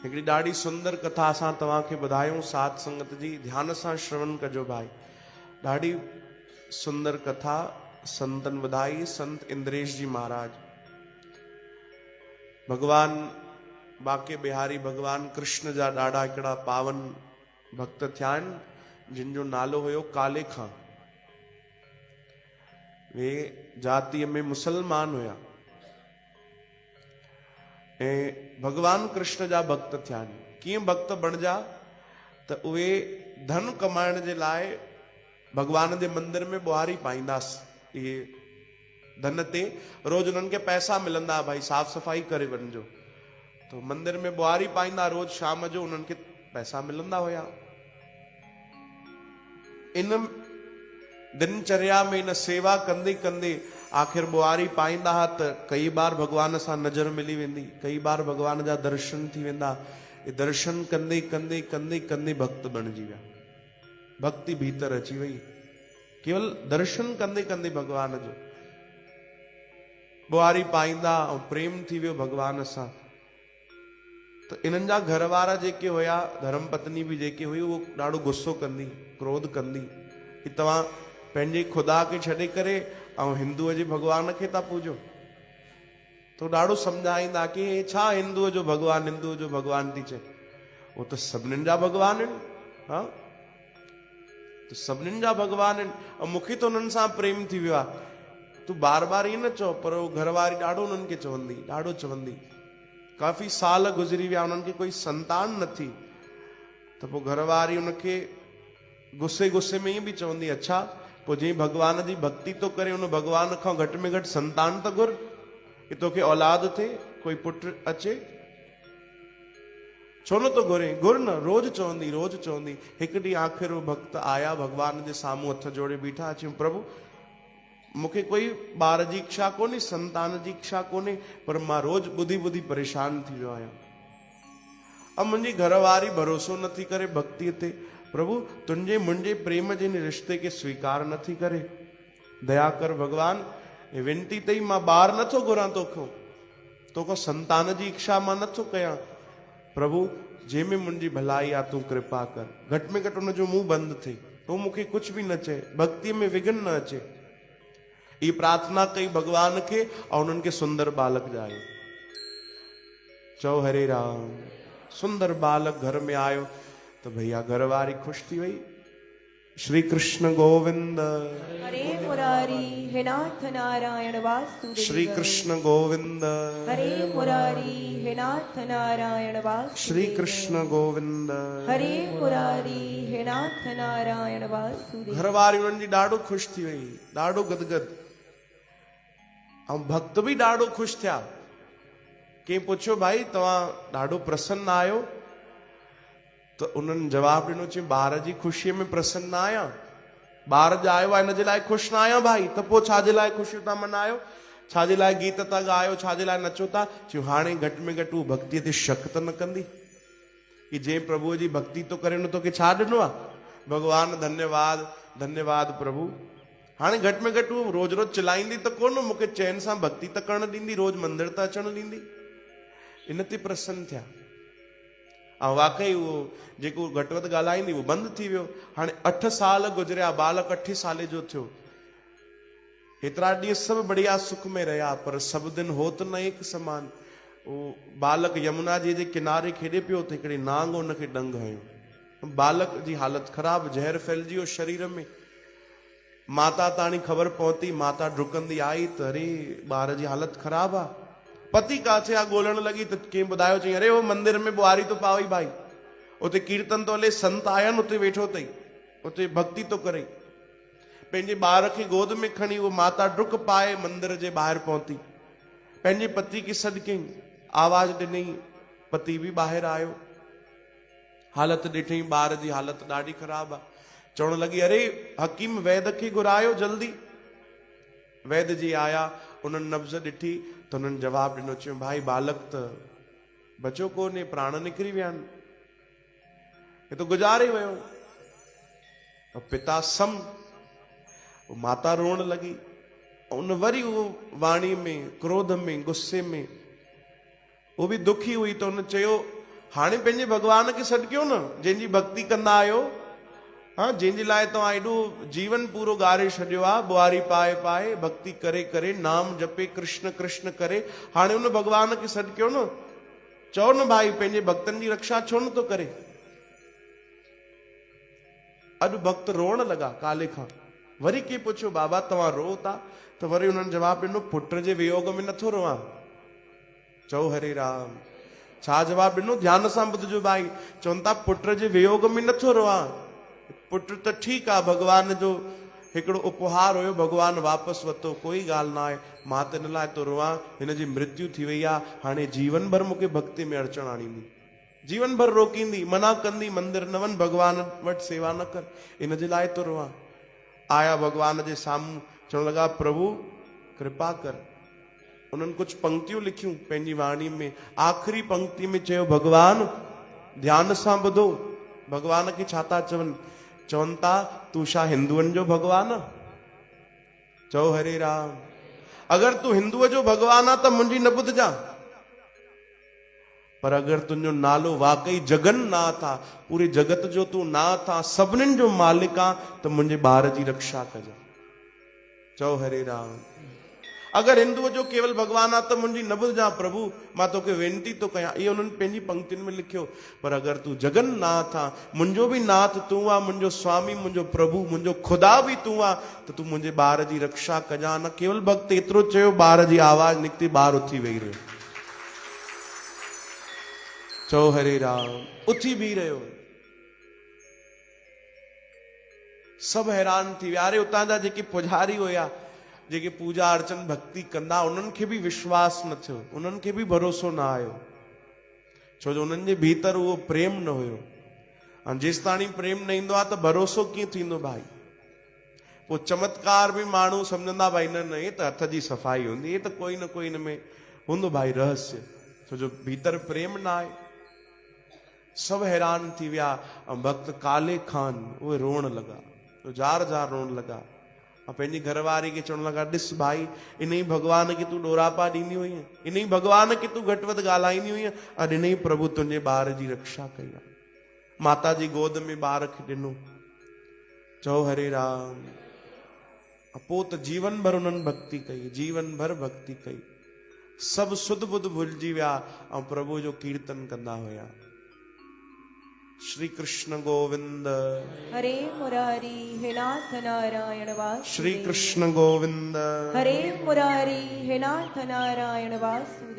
हिकिड़ी ॾाढी सुंदर कथा असां तव्हांखे ॿुधायूं साध संगत जी, ध्यान सां श्रवण कजो भाई। ॾाढी सुंदर कथा संतन ॿुधाई, संत इंद्रेश जी महाराज। भगवान बाके बिहारी भगवान कृष्ण जा ॾाढा हिकिड़ा पावन भक्त थिया आहिनि, जिन जो नालो हुयो काले खां। वे जातीअ में मुसलमान हुया ऐं भगवान कृष्ण जा भक्त थिया आहिनि। कीअं भक्त बणिजा त उहे धन कमाइण जे लाइ भगवान जे मंदिर में ॿुहारी पाईंदासीं। इहे धन ते रोज उन्हनि खे पैसा मिलंदा, भाई साफ़ सफ़ाई करे वञिजो, तो मंदिर में ॿुहारी पाईंदा, रोज शाम जो उन्हनि खे पैसा मिलंदा हुया। इन दिनचर्या में इन सेवा कंदे कंदे आखिर ॿुहारी पाईंदा हा त कई बार भगवान सां नज़र मिली वेंदी, कई बार भगवान जा दर्शन थी वेंदा। ये दर्शन कंदे कंदे कंदे कंदे भक्त बणिजी विया, भक्ति भीतर अची वई। केवल दर्शन कंदे कंदे भगवान जो ॿुहारी पाईंदा ऐं प्रेम थी वियो भगवान सां। त इन्हनि जा घर वारा जेके हुया, धर्म पत्नी बि जेके हुई, उहो ॾाढो गुस्सो कंदी, क्रोध कंदी कि तव्हां पंहिंजे ख़ुदा खे छॾे करे ऐं हिंदूअ जे भगवान खे था पूजो। तो ॾाढो सम्झाईंदा कि हे छा हिंदूअ जो भगवान, हिंदूअ जो भगवान थी चए, उहो त सभिनीनि जा भगवान आहिनि। हा, त सभिनीनि जा भगवान आहिनि ऐं मूंखे त उन्हनि सां प्रेम थी वियो आहे। तूं बार बार ईअं न चओ। पर उहो घरवारी ॾाढो उन्हनि खे चवंदी, ॾाढो चवंदी। काफ़ी साल गुज़री विया, उन्हनि खे कोई संतान न थी। त पोइ घरवारी उनखे गुस्से गुस्से में ईअं बि चवंदी, अच्छा पोइ जीअं भगवान जी भक्ति तो करे, उन भगवान खां घटि में घटि संतान त घुर, कि तोखे औलाद थिए, कोई पुटु अचे। छो न तो घुरे, घुर न। रोज चवंदी, रोज चवंदी। हिकु ॾींहुं आख़िर वो भक्त आया भगवान जे साम्हूं, हथ जोड़े बीठा, अची प्रभु मूंखे कोई ॿार जी इच्छा कोन्हे, संतान जी इच्छा कोन्हे, पर मां रोज ॿुधी ॿुधी परेशान थी वियो आहियां। अब मुंहिंजी घरवारी भरोसो नथी करे भक्तिअ ते। प्रभु तुंहिंजे मुंहिंजे प्रेम जे रिश्ते खे स्वीकार नथी करे, दया कर भगवान। विनती तई, मां ॿार नथो घुरां तोखां संतान जी इच्छा मां नथो कयां। प्रभु जंहिंमें मुंहिंजी भलाई आहे तूं कृपा कर, घटि में घटि हुनजो मुंहुं बंदि थिए, तो मूंखे कुझु बि न चए, भक्तिअ में विघन न अचे। ई प्रार्थना कई भगवान खे और उन्हनि खे सुंदर बालक ॼायो। चओ हरे राम। सुंदर बालक घर में आयो तो भैया घरवारी खुश थी वई। श्री कृष्ण गोविंद हरे मुरारी हे नाथ नारायण वासुदेव। श्री कृष्ण गोविंद हरे मुरारी हे नाथ नारायण वासुदेव। श्री कृष्ण गोविंद हरे मुरारी हे नाथ नारायण वासुदेव। घरवारी उन्हनि जी ॾाढो ख़ुशि थी वई, ॾाढो गदगद। ऐं भक्त बि ॾाढो ख़ुशि थिया। कंहिं पुछियो, भाई तव्हां ॾाढो प्रसन्न आहियो? त उन्हनि जवाबु ॾिनो, चई ॿार जी ख़ुशीअ में प्रसन्न न आहियां, ॿार ॼायो आहे हिन जे लाइ ख़ुशि न आहियां भाई। त पोइ छाजे लाइ ख़ुशियूं था मनायो, छाजे लाइ गीत था ॻायो, छाजे लाइ नचो था? चयूं हाणे घटि में घटि उहा भक्तीअ ते शक त न कंदी कि जंहिं प्रभुअ जी भक्ति तो करे, उन तोखे छा ॾिनो आहे? भगवान धन्यवाद धन्यवाद प्रभु। हाणे घटि में घटि उहो रोज रोज चिलाईंदी त कोन, मूंखे चैन सां भक्ति त करण ॾींदी, रोज मंदिर त अचणु ॾींदी। इन ते प्रसन्न थिया। ऐं वाकई उहो जेको घटि वधि ॻाल्हाईंदी उहो बंदि थी वियो। हाणे 8 साल गुज़रिया, बालक 8 साले जो थियो। हेतिरा ॾींहं सभु बढ़िया सुख में रहिया, पर सभु दिन होत न एक समान। उहो बालक यमुना जी जे किनारे खेॾे पियो त हिकिड़े नांग उनखे डंग हयो। बालक जी हालत ख़राब, ज़हर फैलिजी वियो शरीर में। माता ताणी ख़बर पहुती, माता डुकंदी आई त अरे ॿार जी हालत ख़राब आहे। पति काथे आहे ॻोल्हण लॻी त कंहिं ॿुधायो, चई अरे वो मंदिर में ॿुहारी तो पावई भाई, उते कीर्तन तो हले, संत आया आहिनि, उते वेठो अथई, उते भक्ति तो करे। पंहिंजे ॿार खे गोद में खणी उहो माता डुक पाए मंदिर जे ॿाहिरि पहुती, पंहिंजे पति खे सॾु कयईं, आवाज़ ॾिनई, पति बि ॿाहिरि आयो। हालत ॾिठई, ॿार जी हालत ॾाढी ख़राब आहे। चवण लॻी, अरे हकीम वैद खे घुरायो जल्दी। वैद जी आया, उन्हनि नब्ज़ ॾिठी त उन्हनि जवाबु ॾिनो, चयो भाई बालक त बचो कोन्हे, प्राण निकिरी विया आहिनि, हे तो गुज़ारे वियो। पिता सम, माता रोअण लॻी। उन वरी उहो वाणी में, क्रोध में, गुस्से में, वो भी दुखी हुई। तो उन चयो, हाणे पंहिंजे भगवान खे सॾु कयो न, जंहिंजी भक्ति कंदा आहियो, हाँ, जंहिंजे लाइ तव्हां एॾो जीवन पूरो ॻारे छॾियो आहे, बुआरी पाए पाए भक्ति करे करे नाम जपे कृष्ण कृष्ण करे, हाणे उन भगवान खे सॾु कयो न, चओ न भाई पंहिंजे भक्तनि जी रक्षा छो न थो करे। अॼु भक्त रोअण लॻा काले खां। वरी के पुछियो बाबा तव्हां रो था, त वरी उन्हनि जवाबु ॾिनो पुट जे वियोग में नथो रोवां। चओ हरे राम। छा जवाबु ॾिनो? ध्यान सां ॿुधजो भाई। चवनि था पुट जे वियोग में नथो रोवां। पुट त ठीकु आहे, भगवान जो हिकिड़ो उपहार हुयो, भगवान वापसि वरितो, कोई ॻाल्हि न आहे, मां त हिन लाइ थो रोवां, हिन जी मृत्यु थी वई आहे, हाणे जीवन भर मूंखे भक्ति में अड़चन आणींदी, जीवन भर रोकींदी, मना कंदी, मंदिर न वञ, भगवान वटि सेवा न कर, इन जे लाइ थो रोवां। आया भगवान जे साम्हूं, चवण लॻा प्रभु कृपा कर। उन्हनि कुझु पंक्तियूं लिखियूं पंहिंजी वाणी में। आख़िरी पंक्ति में चयो भगवान ध्यान सां ॿुधो, भगवान खे छा था चवनि? चवनि था तूं छा हिंदुअनि जो भगवान? चओ हरे राम। अगरि तूं हिंदुअ जो भगवान आहे त मुंहिंजी न ॿुधजां, पर अगरि तुंहिंजो नालो वाकई जगन्नाथ आहे, पूरे जगत जो तूं नाथ आहे, सभिनीनि जो मालिक आहे, त मुंहिंजे ॿार जी रक्षा कजां। चओ हरे राम। अगरि हिंदुअ जो केवल भगवान आहे त मुंहिंजी न ॿुधजां प्रभु, मां तोखे वेनिती थो कयां। इहो उन्हनि पंहिंजी पंक्तियुनि में लिखियो। पर अगरि तूं जगन्नाथ आहे, मुंहिंजो बि नाथ तूं आहे, मुंहिंजो स्वामी, मुंहिंजो प्रभु, मुंहिंजो ख़ुदा बि तूं आहे, त तूं मुंहिंजे ॿार जी रक्षा कजां। न केवल भक्त एतिरो चयो, ॿार जी आवाज़ निकिती, ॿार उथी वेही रहियो। चओ हरे राम। उथी बीह रहियो। सभु हैरान थी विया। अरे उतां जा जेके पुजारी हुया, जेके पूजा अर्चन भक्ति कंदा, उन्हनि खे बि विश्वास न थियो, उन्हनि खे बि भरोसो न आयो, छो जो उन्हनि जे भीतर उहो प्रेम न हुयो। ऐं जेसि ताणी प्रेम न ईंदो आहे त भरोसो कीअं थींदो भाई? पोइ चमत्कार बि माण्हू सम्झंदा भाई न न, हे त हथ जी सफ़ाई हूंदी, हे त कोई न कोई हिन में हूंदो भाई रहस्य, छो जो भीतर प्रेम न आहे। सभु हैरान थी विया। ऐं भक्त काले खान उहे रोअण लॻा, जार जार रोअण लॻा। ऐं पंहिंजी घरवारी खे चवण लॻा, ॾिस भाई, इन ई भगवान खे तूं ॾोरापा ॾींदी हुई, इन ई भगवान खे तूं घटि वधि ॻाल्हाईंदी हुई, और इन ई प्रभु तुंहिंजे ॿार जी रक्षा कई आहे। माता जी गोद में ॿार खे ॾिनो। चओ हरे राम। पोइ त जीवन भर उन्हनि भक्ति कई, जीवन भर भक्ति कई। सभु सुध बुध भुलिजी विया ऐं प्रभु जो कीर्तन कंदा हुया। श्री कृष्ण गोविंद हरे मुरारी हे नाथ नारायण वासुदेव। श्री कृष्ण गोविंद हरे मुरारी हे नाथ नारायण वासुदेव।